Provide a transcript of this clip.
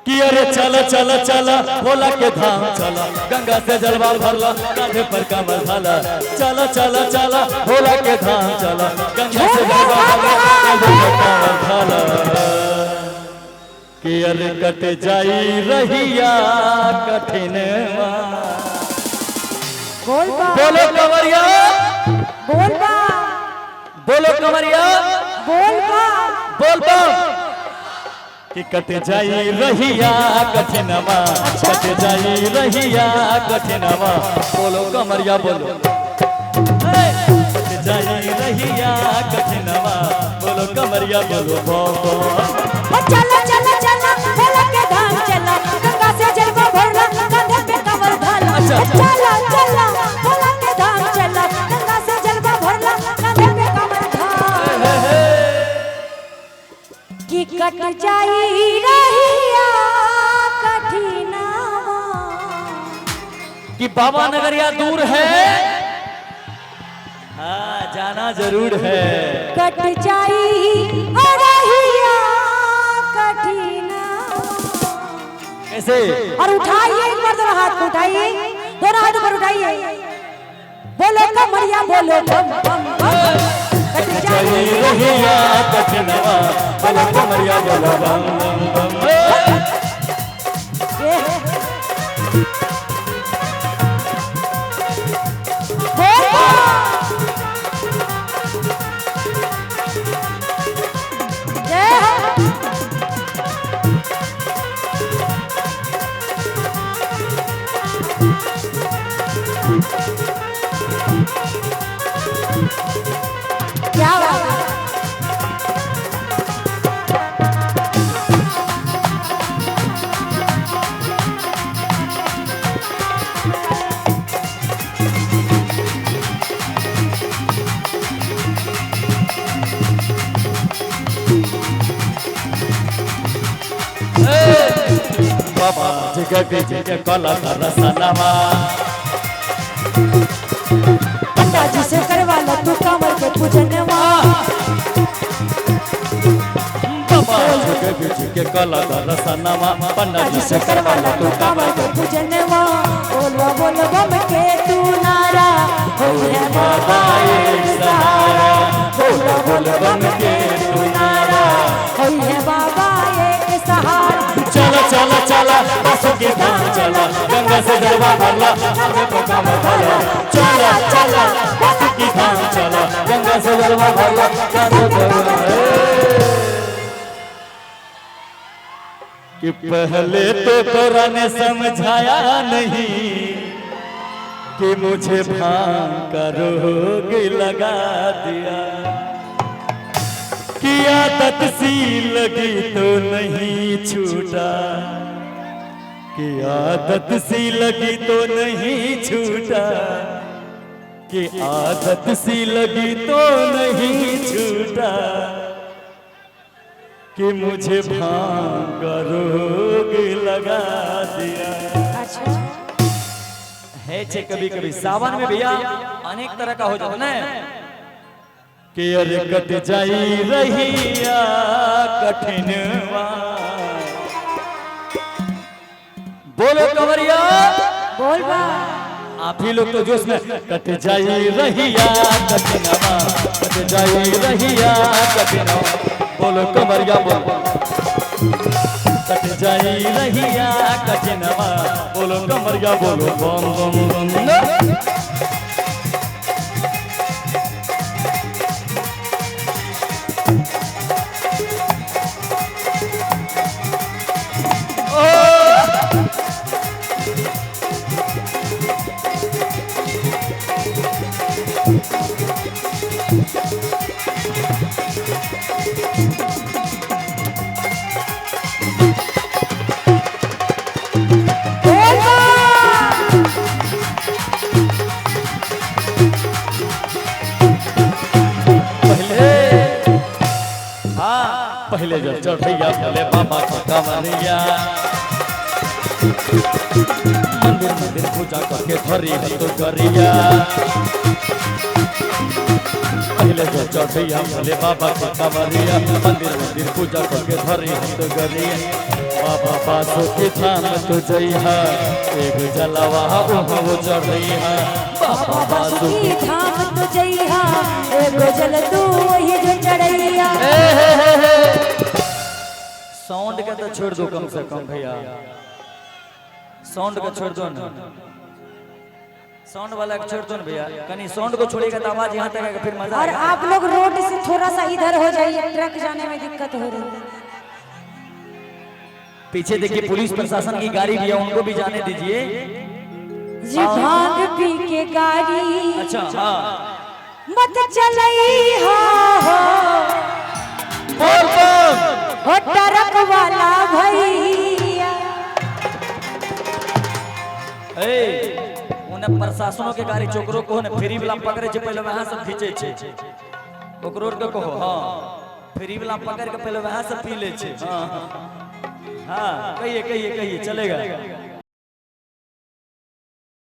कि अरे चल चल चल भोला के धाम चल, गंगा से जलवा भरला कांधे पर कमर धाला। चल चल चल भोला के धाम चल, गंगा से जलवा भरला कांधे पर कमर धाला। कि अरे कट जाई रहिया कठिन बोलो कमरिया बोल बा बोलो कमरिया बोल बा बोल बा। कि कट जाई रहिया कठिनमा, कट जाई रहिया कठिनमा। बोलो कमरिया बोलो, कट जाई रहिया कठिनमा। बोलो कमरिया बोलो बोलो। चला चला चला भोला के धाम चला, गंगा से जलवा भरला कांधे पे कमर धाला। चला चला भोला के धाम चला, गंगा से जलवा भरला कांधे पे कमर धाला। कि कट जाई रहिया कठिनवा। कि बाबा नगरिया दूर है, हाँ जाना जरूर है। कट जाई रहिया कठिनवा। कैसे? और उठाइए एक बार दोनों हाथ को उठाइए, दोनों हाथ ऊपर उठाइए। बोलो कमरिया बोलो बम बम बम। कट जाई रहिया कठिनवा। बोलो कमरिया बोलो बम बम बम। क्या बात है? बाबा जगह जगह कला रसनवा। पंडा जी से करवा लो तू कमर के पूजनवा। बाबा जगह जगह कला रसनवा। पंडा जी से करवा लो तू कमर के पूजनवा। बोलो बोलो बम के तू नारा, हो है बाबा एक सहारा। बोलो बोलो बम के तू नारा, हो है बाबा एक सहारा। चला चला चला बसों के धाम चला, गंगा से जलवा भरला कांधे पर कमर धाला। चला चला बसों के धाम चला, गंगा से जलवा भरला कांधे पर। कि पहले तो तोरा ने समझाया नहीं कि मुझे भांग का रोग लगा दिया। कि आदत सी लगी तो नहीं छूटा, कि आदत सी लगी तो नहीं छूटा, कि आदत सी लगी तो नहीं छूटा। कि मुझे भांग का रोग लगा दिया। अच्छा है छे कभी कभी सावन में भैया अनेक तरह का हो जाता है। कि अरे कट जाई रहिया कठिनवा। बोलो कमरिया बोल बा। आप ही लोग तो जोश में। कट जाई रहिया कठिनवा, कट जाई रहिया कठिनवा। बोलो कमरिया बोलो, कट जाई रहिया कठिनवा। बोलो कमरिया बोलो बम बम बम। पहले जब चढ़ैया भोले बाबा को कमरिया, मंदिर मंदिर पूजा करके धरी है तो गरिया। पहले जब चढ़ैया भोले बाबा को कमरिया, मंदिर मंदिर पूजा करके धरी है तो गरिया। बाबा बासुकी धाम तो जइहा एक जलवा ओहो चढ़इहा बाबा बासुकी धाम तो जइहा एगो जल तू वही जो चढ़ैया। साउंड का तो छोड़ दो कम से कम भैया, साउंड का छोड़ दो ना, साउंड वाला को छोड़ दो ना भैया, कहीं साउंड को छोड़ेगा तो आवाज यहाँ तक आएगा, फिर मजा और आएगा। आप लोग रोड से थोड़ा सा इधर हो जाइए, ट्रक जाने में दिक्कत हो रही है। पीछे देखिए पुलिस प्रशासन की गाड़ी भी है, उनको भी जाने दीजिए। जी भांग पी के गाड़ी अच्छा हाँ मत चलइहा बोल बोल हो ट्रक वाला भैया। उन्हें प्रशासनों के गाड़ी चोकरो को ने फ्री वाला पकड़े छे, पहले वहां से खींचे छे, ओकरो के कहो हां फ्री वाला पकड़ के पहले वहां से पी ले छे। हां हां कहिए कहिए कहिए चलेगा।